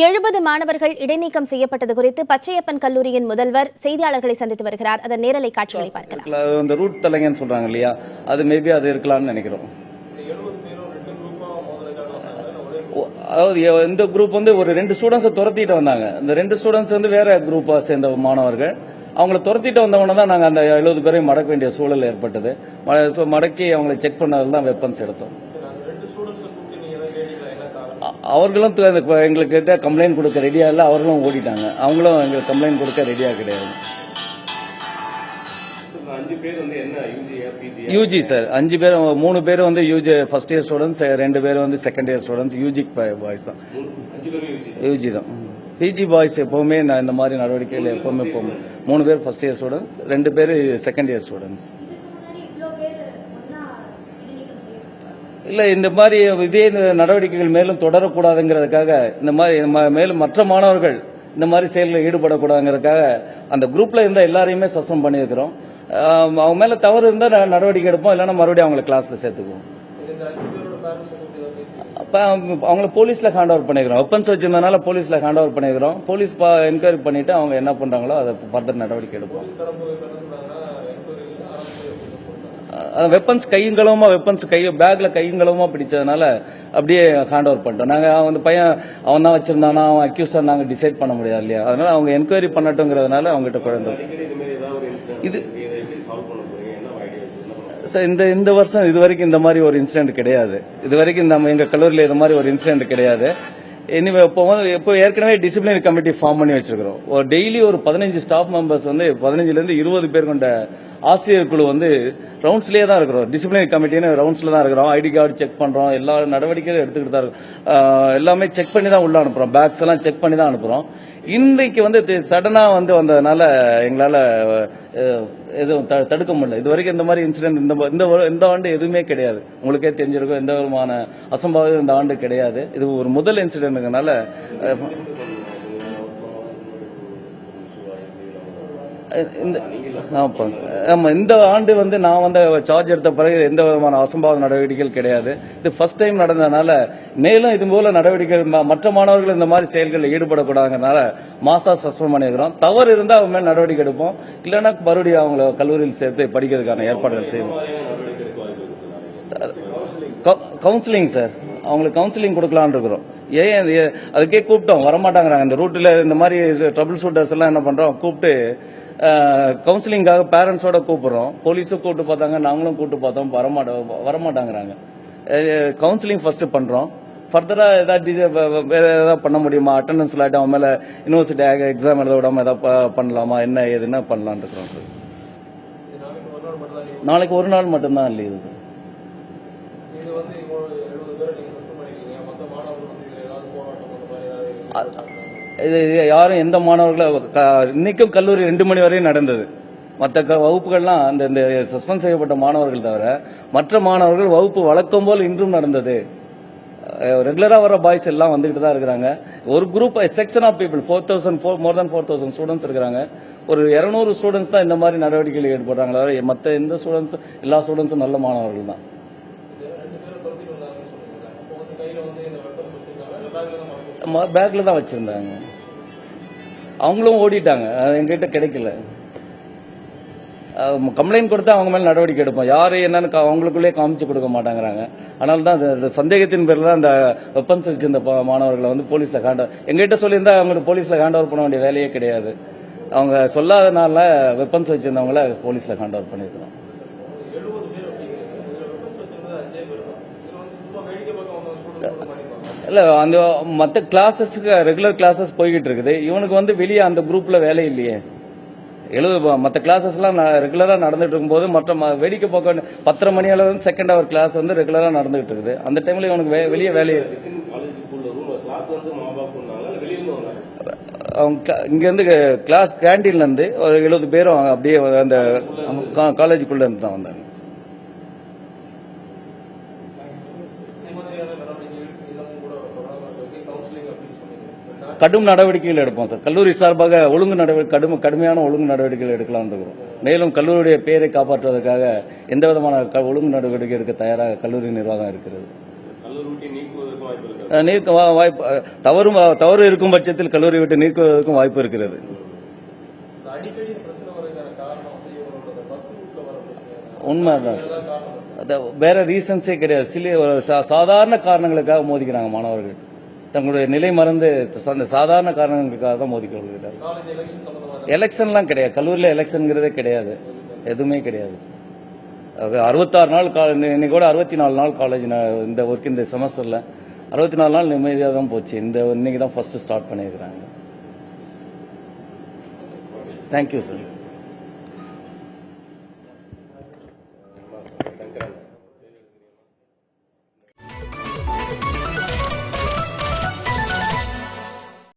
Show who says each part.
Speaker 1: 70 மாணவர்கள் இடைநீக்கம் செய்யப்பட்டது குறித்து பச்சையப்பன் கல்லூரியின் முதல்வர் செய்தியாளர்களை சந்தித்து வருகிறார். அதன் நேரலை காட்சிகளை பார்க்கலாம்.
Speaker 2: அந்த ரூட் தலைங்கன்னு சொல்றாங்க இல்லையா, அது மேபி அது இருக்கலாம்னு நினைக்கிறோம். அதாவது இந்த குரூப் வந்து ஒரு 2 ஸ்டூடெண்ட்ஸை துரத்திட்டு வந்தாங்க. இந்த 2 ஸ்டூடெண்ட்ஸ் வந்து வேற குரூப்பை சேர்ந்த மாணவர்கள். அவங்கள துரத்திட்டு வந்தவொடனே தான் நாங்கள் அந்த 70 பேரையும் மடக்க வேண்டிய சூழல் ஏற்பட்டது. மடக்கி அவங்களை செக் பண்ணதில் தான் வெப்பன்ஸ் எடுத்தோம். அவர்களும் எங்களுக்கு கம்ப்ளைண்ட் கொடுக்க ரெடியா இல்லை, அவர்களும் ஓடிட்டாங்க. அவங்களும் எங்களுக்கு கம்ப்ளைண்ட் கொடுக்க ரெடியா கிடையாது. யூஜி சார் 5 பேர், 3 பேர் வந்து யூஜி ஃபர்ஸ்ட் இயர் ஸ்டூடெண்ட்ஸ், 2 பேர் வந்து second year students. UG boys தான், யூஜி தான். பிஜி பாய்ஸ் எப்பவுமே இந்த மாதிரி நடவடிக்கைகள் எப்பவுமே போகும். 3 பேர் ஃபர்ஸ்ட் இயர் ஸ்டூடெண்ட்ஸ், 2 பேர் செகண்ட் இயர் ஸ்டூடெண்ட்ஸ். இல்ல, இந்த மாதிரி இதே நடவடிக்கைகள் மேலும் தொடரக்கூடாதுங்கிறதுக்காக இந்த மாதிரி மேலும் மற்ற மாணவர்கள் இந்த மாதிரி செயல்களில் ஈடுபடக்கூடாதுங்கிறதுக்காக அந்த குரூப்ல இருந்த எல்லாரையுமே சஸ்பெண்ட் பண்ணியிருக்கிறோம். அவங்க மேல தவறு இருந்தால் நடவடிக்கை எடுப்போம், இல்லைன்னா மறுபடியும் அவங்களை கிளாஸ்ல சேர்த்துக்குவோம். அப்ப அவங்கள போலீஸ்ல ஹேண்ட் ஓவர் பண்ணிக்கிறோம். வெப்பன்ஸ் வச்சிருந்தனால போலீஸ்ல ஹேண்ட் ஓவர் பண்ணிக்கிறோம். போலீஸ் என்கொயரி பண்ணிட்டு அவங்க என்ன பண்றாங்களோ அதை ஃபர்தர் நடவடிக்கை எடுப்போம். வெப்பன்ஸ் கையுங்களவுமா, வெப்பன்ஸ் பேக்ல கையுங்களவுமா பிடிச்சதுனால அப்படியே ஹேண்ட் ஓவர் பண்ணிட்டோம். நாங்க அந்த பையன் அவன் தான் வச்சிருந்தானா, அவன் அக்யூஸ்டா நாங்க டிசைட் பண்ண முடியாது இல்லையா, அதனால அவங்க என்கொயரி பண்ணட்டுங்கிறதுனால அவங்ககிட்ட குழந்தை இது இந்த வருஷம் இது வரைக்கும் இந்த மாதிரி ஒரு இன்சிடென்ட் கிடையாது. இது வரைக்கும் எங்க கல்லூரியில் இது மாதிரி ஒரு இன்சிடென்ட் கிடையாது. இப்போ ஏற்கனவே டிசிப்ளினரி கமிட்டி ஃபார்ம் பண்ணி வச்சிருக்கிறோம். ஒரு டெய்லி ஒரு 15 ஸ்டாஃப் மெம்பர்ஸ் வந்து 15ல இருந்து 20 பேர் கொண்ட ஆசிரியர் குழு வந்து ரவுண்ட்ஸ்லயே தான் இருக்கிறோம். டிசிப்ளினரி கமிட்டின்னு ரவுண்ட்ஸ்ல தான் இருக்கிறோம். ஐடி கார்டு செக் பண்றோம், எல்லா நடவடிக்கையும் எடுத்துக்கிட்டு தான் இருக்கோம். எல்லாமே செக் பண்ணி தான் உள்ள அனுப்புறோம். பேக்ஸ் எல்லாம் செக் பண்ணி தான் அனுப்புறோம். இன்றைக்கு வந்து சடனா வந்து வந்ததுனால எங்களால எதுவும் தடுக்க முடியல. இது வரைக்கும் இந்த மாதிரி இன்சிடென்ட் இந்த ஆண்டு எதுவுமே கிடையாது. உங்களுக்கே தெரிஞ்சிருக்கும், எந்த விதமான அசம்பாவிதம் இந்த ஆண்டு கிடையாது. இது ஒரு முதல் இன்சிடென்ட்னால இந்த ஆண்டு வந்து நான் வந்து சார்ஜ் எடுத்த பிறகு எந்த விதமான அசம்பாவித நடவடிக்கைகள் கிடையாது. இது ஃபர்ஸ்ட் டைம் நடந்ததுனால மேலும் இது போல நடவடிக்கைகள் மற்ற மாணவர்கள் இந்த மாதிரி செயல்களில் ஈடுபடக்கூடாதுனால மாசா சஸ்பெண்ட் பண்ணிருக்கிறோம். தவறு இருந்தால் அவங்க மேல் நடவடிக்கை எடுப்போம், இல்லைன்னா மறுபடியும் அவங்களை கல்லூரியில் சேர்த்து படிக்கிறதுக்கான ஏற்பாடுகள் செய்வோம். கவுன்சிலிங் சார், அவங்களுக்கு கவுன்சிலிங் கொடுக்கலான்னு இருக்கிறோம். அதுக்கே கூப்பிட்டோம், வரமாட்டாங்கிறாங்க. இந்த ரூட்ல இந்த மாதிரி ட்ரபிள் ஷூட்டர்ஸ் எல்லாம் என்ன பண்றோம், கூப்பிட்டு கவுன்சிலிங்காக பேரண்ட்ஸோட கூப்பிடுறோம். போலீஸும் கூப்பிட்டு பார்த்தாங்க, நாங்களும் கூப்பிட்டு பார்த்தோம், வரமாட்டாங்கிறாங்க. கவுன்சிலிங் ஃபர்ஸ்ட் பண்றோம். ஃபர்தரா ஏதாவது வேற ஏதாவது பண்ண முடியுமா, அட்டண்டன்ஸ் இல்லாட்டி அவன் மேல யூனிவர்சிட்டி எக்ஸாம் எழுத விடாம ஏதாவது பண்ணலாமா, என்ன ஏதுன்னா பண்ணலான் இருக்கிறோம் சார். நாளைக்கு ஒரு நாள் மட்டும்தான் லீவு சார். இது யாரும் எந்த மாணவர்களும் இன்னைக்கும் கல்லூரி 2 மணி வரையும் நடந்தது. மற்ற வகுப்புகள்லாம் அந்த சஸ்பெண்ட் செய்யப்பட்ட மாணவர்கள் தவிர மற்ற மாணவர்கள் வகுப்பு வழக்கம் போல் இன்றும் நடந்தது. ரெகுலரா வர பாய்ஸ் எல்லாம் வந்துகிட்டு தான் இருக்கிறாங்க. ஒரு group section of people 4000 more then 4000 students இருக்கிறாங்க. ஒரு 200 ஸ்டூடெண்ட்ஸ் தான் இந்த மாதிரி நடவடிக்கைகள் ஈடுபடுறாங்க. மற்ற எந்த ஸ்டூடெண்ட்ஸ், எல்லா ஸ்டூடெண்ட்ஸும் நல்ல மாணவர்கள் தான். பேக்ல தான் வச்சிருந்தாங்க. அவங்களும் ஓடிட்டாங்க, எங்கிட்ட கிடைக்கல. கம்ப்ளைண்ட் கொடுத்தா அவங்க மேல நடவடிக்கை எடுப்போம். யாரு என்னன்னு அவங்களுக்குள்ளே காமிச்சு கொடுக்க மாட்டாங்கிறாங்க. அதனால தான் சந்தேகத்தின் பேர்ல தான் அந்த வெப்பன்ஸ் வச்சிருந்த மாணவர்களை வந்து போலீஸ்ல எங்கிட்ட சொல்லியிருந்தா அவங்க போலீஸ்ல ஹேண்ட் ஓவர் பண்ண வேண்டிய வேலையே கிடையாது. அவங்க சொல்லாதனால வெப்பன்ஸ் வச்சிருந்தவங்கள போலீஸ்ல ஹேண்ட் ஓவர் பண்ணிருக்கிறோம். இல்ல, அந்த மற்ற கிளாஸஸ்க்கு ரெகுலர் கிளாஸஸ் போய்கிட்டு இருக்குது. இவனுக்கு வந்து வெளியே அந்த குரூப்ல வேலை இல்லையே. மற்ற கிளாஸஸ் எல்லாம் ரெகுலரா நடந்துட்டு இருக்கும்போது மற்ற வேடிக்கை பார்க்க 10:30 மணி அளவு செகண்ட் அவர் கிளாஸ் வந்து ரெகுலரா நடந்துகிட்டு இருக்குது. அந்த டைம்ல இவனுக்கு வெளியே வேலை இங்க இருந்து கிளாஸ் கேண்டீன்ல இருந்து ஒரு 70 பேரும் அப்படியே அந்த காலேஜுக்குள்ள இருந்து தான் வந்தாங்க. கடும் நடவடிக்கைகள் எடுப்போம் சார். கல்லூரி சார்பாக கடுமையான ஒழுங்கு நடவடிக்கைகள் எடுக்கலாம் இருக்கிறோம். மேலும் கல்லூரியுடைய பெயரை காப்பாற்றுவதற்காக எந்த விதமான ஒழுங்கு நடவடிக்கை எடுக்க தயாராக கல்லூரி நிர்வாகம் இருக்கிறது. நீர்க்க வாய்ப்பு தவறு இருக்கும் பட்சத்தில் கல்லூரி விட்டு நீக்குவதற்கும் வாய்ப்பு இருக்கிறது. உண்மைதான் சார். வேற ரீசன்ஸே கிடையாது. சில ஒரு சாதாரண காரணங்களுக்காக மோதிக்கிறாங்க மாணவர்கள். தங்களுடைய நிலை மறந்து அந்த சாதாரண காரணங்களுக்காக தான் மோதிக்கிறாங்க. எலெக்ஷன்லாம் கிடையாது. கல்லூரியில் எலெக்ஷன்ங்கிறதே கிடையாது. எதுவுமே கிடையாது. 66 நாள் இன்னைக்கு கூட 64 நாள் காலேஜ் இந்த ஒர்க் இந்த செமஸ்டர்ல 64 நாள் நிம்மதியாக தான் போச்சு. இன்னைக்கு தான் ஃபர்ஸ்ட் ஸ்டார்ட் பண்ணியிருக்கிறாங்க. Thank you sir.